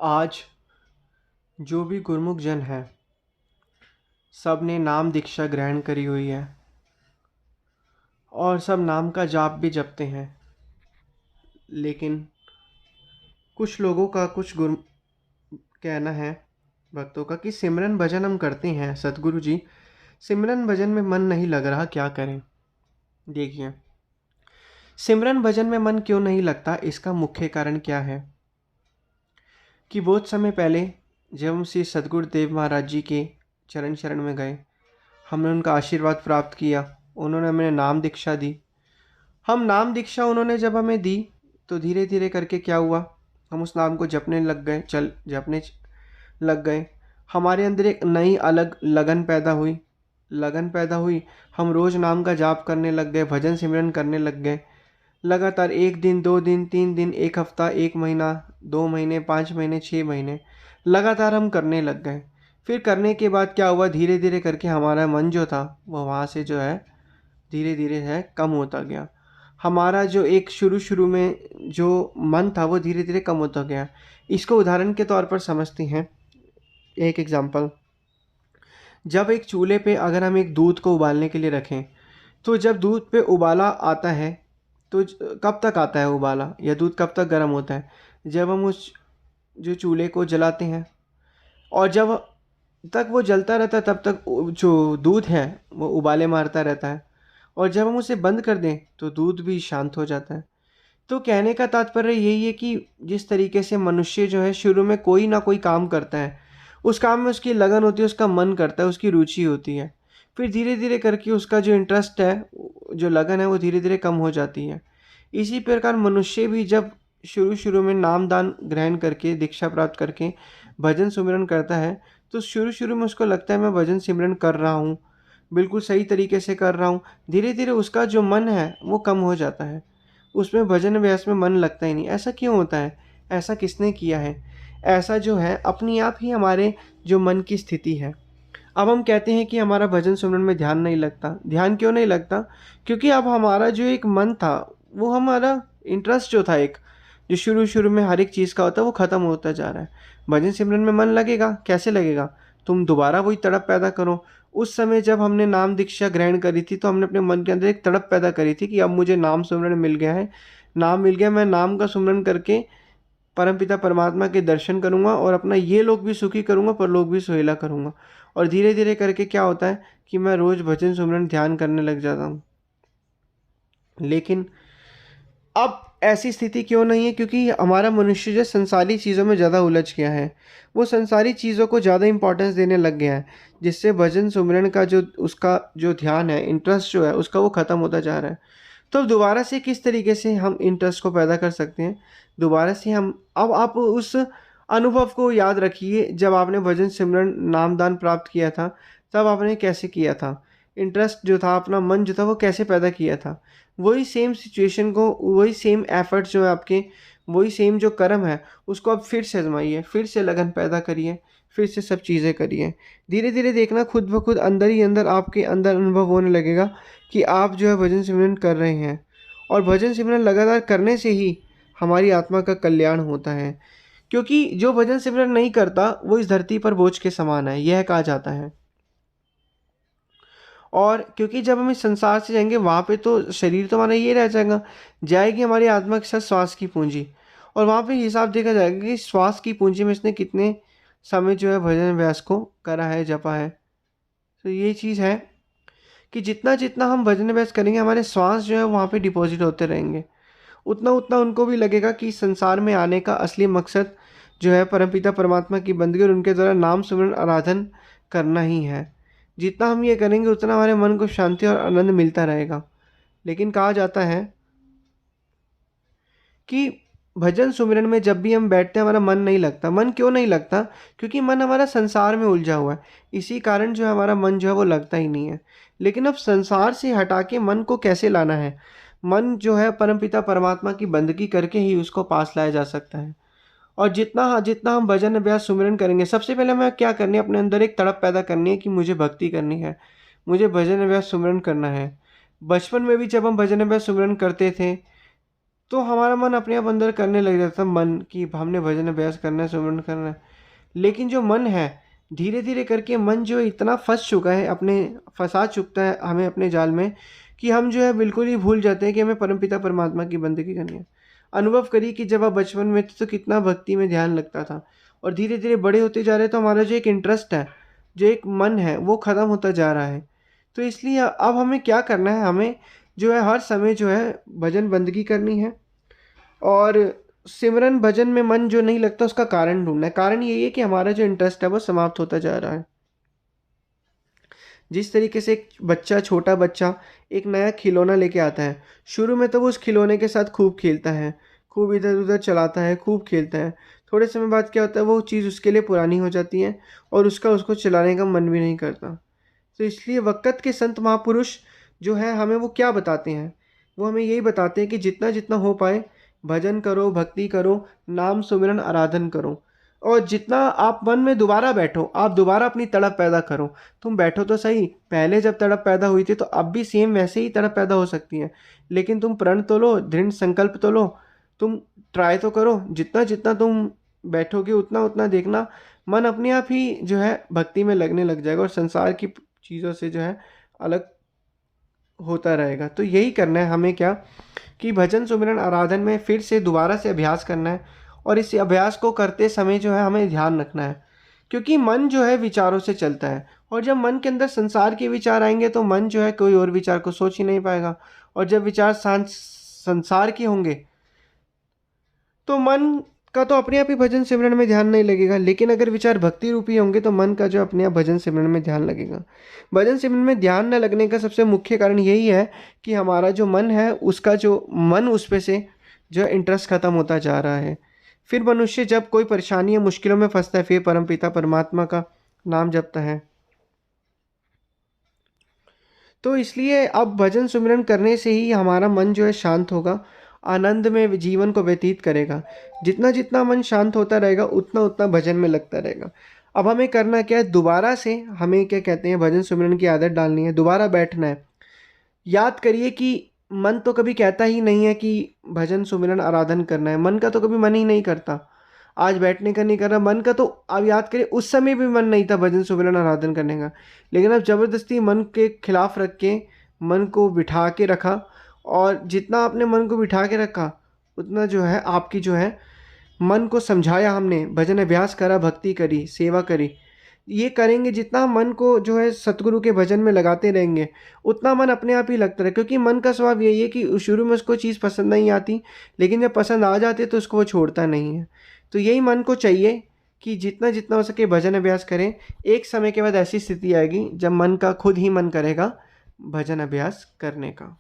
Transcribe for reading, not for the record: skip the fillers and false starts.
आज जो भी गुरमुख जन है, सब ने नाम दीक्षा ग्रहण करी हुई है और सब नाम का जाप भी जपते हैं। लेकिन कुछ लोगों का कुछ गुरु कहना है भक्तों का कि सिमरन भजन हम करते हैं सतगुरु जी, सिमरन भजन में मन नहीं लग रहा, क्या करें। देखिए, सिमरन भजन में मन क्यों नहीं लगता, इसका मुख्य कारण क्या है कि बहुत समय पहले जब हम श्री सतगुरु देव महाराज जी के चरण शरण में गए, हमने उनका आशीर्वाद प्राप्त किया, उन्होंने हमें नाम दीक्षा दी। हम नाम दीक्षा उन्होंने जब हमें दी तो धीरे धीरे करके क्या हुआ, हम उस नाम को जपने लग गए, लग गए। हमारे अंदर एक नई अलग लगन पैदा हुई, हम रोज़ नाम का जाप करने लग गए, भजन सिमरन करने लग गए। लगातार 1 दिन 2 दिन 3 दिन, 1 हफ्ता, 1 महीना, 2 महीने, 5 महीने, 6 महीने लगातार हम करने लग गए। फिर करने के बाद क्या हुआ, धीरे धीरे करके हमारा मन जो था वो वहाँ से जो है धीरे धीरे है कम होता गया। हमारा जो एक शुरू शुरू में जो मन था वो धीरे धीरे कम होता गया। इसको उदाहरण के तौर पर समझते हैं। एक एग्जांपल, जब एक चूल्हे पे अगर हम एक दूध को उबालने के लिए रखें, तो जब दूध पे उबाला आता है तो कब तक आता है उबाला, या दूध कब तक गर्म होता है, जब हम उस जो चूल्हे को जलाते हैं। और जब तक वो जलता रहता है तब तक जो दूध है वो उबाले मारता रहता है, और जब हम उसे बंद कर दें तो दूध भी शांत हो जाता है। तो कहने का तात्पर्य यही है कि जिस तरीके से मनुष्य जो है शुरू में कोई ना कोई काम करता है, उस काम में उसकी लगन होती है, उसका मन करता है, उसकी रुचि होती है। फिर धीरे धीरे करके उसका जो इंटरेस्ट है, जो लगन है, वो धीरे धीरे कम हो जाती है। इसी प्रकार मनुष्य भी जब शुरू शुरू में नामदान ग्रहण करके, दीक्षा प्राप्त करके भजन सुमिरन करता है, तो शुरू शुरू में उसको लगता है मैं भजन सिमरन कर रहा हूँ, बिल्कुल सही तरीके से कर रहा हूँ। धीरे धीरे उसका जो मन है वो कम हो जाता है, उसमें भजन अभ्यास में मन लगता ही नहीं। ऐसा क्यों होता है, ऐसा किसने किया है? ऐसा जो है अपनी आप ही हमारे जो मन की स्थिति है। अब हम कहते हैं कि हमारा भजन सुमरन में ध्यान नहीं लगता। ध्यान क्यों नहीं लगता? क्योंकि अब हमारा जो एक मन था, वो हमारा इंटरेस्ट जो था, एक जो शुरू शुरू में हर एक चीज़ का होता है, वो ख़त्म होता जा रहा है। भजन सिमरन में मन लगेगा, कैसे लगेगा? तुम दोबारा वही तड़प पैदा करो। उस समय जब हमने नाम दीक्षा ग्रहण करी थी, तो हमने अपने मन के अंदर एक तड़प पैदा करी थी कि अब मुझे नाम सुमरन मिल गया है, नाम मिल गया, मैं नाम का सुमरन करके परमपिता परमात्मा के दर्शन करूँगा और अपना ये लोक भी सुखी करूँगा, परलोक भी सुहेला करूँगा। और धीरे धीरे करके क्या होता है कि मैं रोज़ भजन सुमरन ध्यान करने लग जाता हूँ। लेकिन अब ऐसी स्थिति क्यों नहीं है? क्योंकि हमारा मनुष्य जो संसारी चीज़ों में ज़्यादा उलझ गया है, वो संसारी चीज़ों को ज़्यादा इंपॉर्टेंस देने लग गया है, जिससे भजन सुमरन का जो उसका जो ध्यान है, इंटरेस्ट जो है उसका, वो ख़त्म होता जा रहा है। तो अब दोबारा से किस तरीके से हम इंटरेस्ट को पैदा कर सकते हैं? दोबारा से हम, अब आप उस अनुभव को याद रखिए, जब आपने भजन सिमरन नामदान प्राप्त किया था, तब आपने कैसे किया था? इंटरेस्ट जो था, अपना मन जो था, वो कैसे पैदा किया था? वही सेम सिचुएशन को, वही सेम एफर्ट्स जो है आपके, वही सेम जो कर्म है, उसको आप फिर से आजमाइए, फिर से लगन पैदा करिए, फिर से सब चीज़ें करिए। धीरे धीरे देखना, खुद ब खुद अंदर ही अंदर आपके अंदर अनुभव होने लगेगा कि आप जो है भजन सिमरन कर रहे हैं। और भजन सिमरन लगातार करने से ही हमारी आत्मा का कल्याण होता है। क्योंकि जो भजन सिमरन नहीं करता वो इस धरती पर बोझ के समान है, यह कहा जाता है। और क्योंकि जब हम इस संसार से जाएंगे, वहाँ पे तो शरीर तो हमारा ये रह जाएगा, जाएगी हमारी आत्मा के साथ श्वास की पूंजी, और वहाँ पे हिसाब देखा जाएगा कि श्वास की पूंजी में इसने कितने समय जो है भजन अभ्यास को करा है, जपा है। तो ये चीज़ है कि जितना जितना हम भजन अभ्यास करेंगे, हमारे श्वास जो है वहाँ पे डिपॉजिट होते रहेंगे, उतना उतना उनको भी लगेगा कि संसार में आने का असली मकसद जो है परमपिता परमात्मा की बंदगी और उनके द्वारा नाम सुमरन आराधन करना ही है। जितना हम ये करेंगे उतना हमारे मन को शांति और आनंद मिलता रहेगा। लेकिन कहा जाता है कि भजन सुमिरन में जब भी हम बैठते हैं, हमारा मन नहीं लगता। मन क्यों नहीं लगता? क्योंकि मन हमारा संसार में उलझा हुआ है, इसी कारण जो है हमारा मन जो है वो लगता ही नहीं है। लेकिन अब संसार से हटा के मन को कैसे लाना है? मन जो है परमपिता परमात्मा की बंदगी करके ही उसको पास लाया जा सकता है। और जितना जितना हम भजन अभ्यास सुमिरन करेंगे, सबसे पहले हमें क्या करनी है, अपने अंदर एक तड़प पैदा करनी है कि मुझे भक्ति करनी है, मुझे भजन अभ्यास सुमिरन करना है। बचपन में भी जब हम भजन अभ्यास सुमिरन करते थे, तो हमारा मन अपने आप अंदर करने लग जाता है, मन कि हमने भजन अभ्यास करना है, सुमिरन करना है। लेकिन जो मन है, धीरे धीरे करके मन जो है इतना फंस चुका है, अपने फंसा चुकता है हमें अपने जाल में, कि हम जो है बिल्कुल ही भूल जाते हैं कि हमें परमपिता परमात्मा की बंदगी करनी है। अनुभव करिए कि जब आप बचपन में थे तो कितना भक्ति में ध्यान लगता था, और धीरे धीरे बड़े होते जा रहे हैं तो हमारा जो एक इंटरेस्ट है, जो एक मन है, वो ख़त्म होता जा रहा है। तो इसलिए अब हमें क्या करना है, हमें जो है हर समय जो है भजन बंदगी करनी है। और सिमरन भजन में मन जो नहीं लगता उसका कारण ढूंढना है। कारण यही है कि हमारा जो इंटरेस्ट है वो समाप्त होता जा रहा है। जिस तरीके से एक बच्चा, छोटा बच्चा एक नया खिलौना लेके आता है, शुरू में तो वो उस खिलौने के साथ खूब खेलता है, खूब इधर उधर चलाता है, खूब खेलता है। थोड़े समय बाद क्या होता है, वो चीज़ उसके लिए पुरानी हो जाती है और उसका उसको चलाने का मन भी नहीं करता। तो इसलिए वक़्त के संत महापुरुष जो हैं हमें वो क्या बताते हैं, वो हमें यही बताते हैं कि जितना जितना हो पाए भजन करो, भक्ति करो, नाम सुमिरन आराधन करो। और जितना आप मन में दोबारा बैठो, आप दोबारा अपनी तड़प पैदा करो। तुम बैठो तो सही, पहले जब तड़प पैदा हुई थी तो अब भी सेम वैसे ही तड़प पैदा हो सकती है। लेकिन तुम प्रण तो लो, दृढ़ संकल्प तो लो, तुम ट्राई तो करो। जितना जितना तुम बैठोगे उतना उतना देखना मन अपने आप ही जो है भक्ति में लगने लग जाएगा और संसार की चीज़ों से जो है अलग होता रहेगा। तो यही करना है हमें, क्या कि भजन सुमिरन आराधन में फिर से दोबारा से अभ्यास करना है। और इस अभ्यास को करते समय जो है हमें ध्यान रखना है, क्योंकि मन जो है विचारों से चलता है, और जब मन के अंदर संसार के विचार आएंगे तो मन जो है कोई और विचार को सोच ही नहीं पाएगा। और जब विचार संसार के होंगे तो मन का तो अपने आप ही भजन सिमरन में ध्यान नहीं लगेगा। लेकिन अगर विचार भक्ति रूपी होंगे तो मन का जो अपने आप भजन सिमरन में ध्यान लगेगा। भजन सिमरन में ध्यान न लगने का सबसे मुख्य कारण यही है कि हमारा जो मन है, उसका जो मन उस पे से जो इंटरेस्ट खत्म होता जा रहा है। फिर मनुष्य जब कोई परेशानी या मुश्किलों में फंसता है, फिर परमपिता परमात्मा का नाम जपता है। तो इसलिए अब भजन सुमिरन करने से ही हमारा मन जो है शांत होगा, आनंद में जीवन को व्यतीत करेगा। जितना जितना मन शांत होता रहेगा उतना उतना भजन में लगता रहेगा। अब हमें करना क्या है, दोबारा से हमें क्या कहते हैं भजन सुमिरन की आदत डालनी है, दोबारा बैठना है। याद करिए कि मन तो कभी कहता ही नहीं है कि भजन सुमिरन आराधन करना है, मन का तो कभी मन ही नहीं करता। आज बैठने का नहीं कर रहा मन का, तो आप याद करिए उस समय भी मन नहीं था भजन सुमिरन आराधन करने का। लेकिन अब ज़बरदस्ती मन के खिलाफ रख के मन को बिठा के रखा, और जितना आपने मन को बिठा के रखा उतना जो है आपकी जो है मन को समझाया हमने, भजन अभ्यास करा, भक्ति करी, सेवा करी। ये करेंगे जितना मन को जो है सतगुरु के भजन में लगाते रहेंगे उतना मन अपने आप ही लगता रहे। क्योंकि मन का स्वभाव यही है कि शुरू में उसको चीज़ पसंद नहीं आती, लेकिन जब पसंद आ जाती है तो उसको वो छोड़ता नहीं है। तो यही मन को चाहिए कि जितना जितना हो सके भजन अभ्यास करें। एक समय के बाद ऐसी स्थिति आएगी जब मन का खुद ही मन करेगा भजन अभ्यास करने का।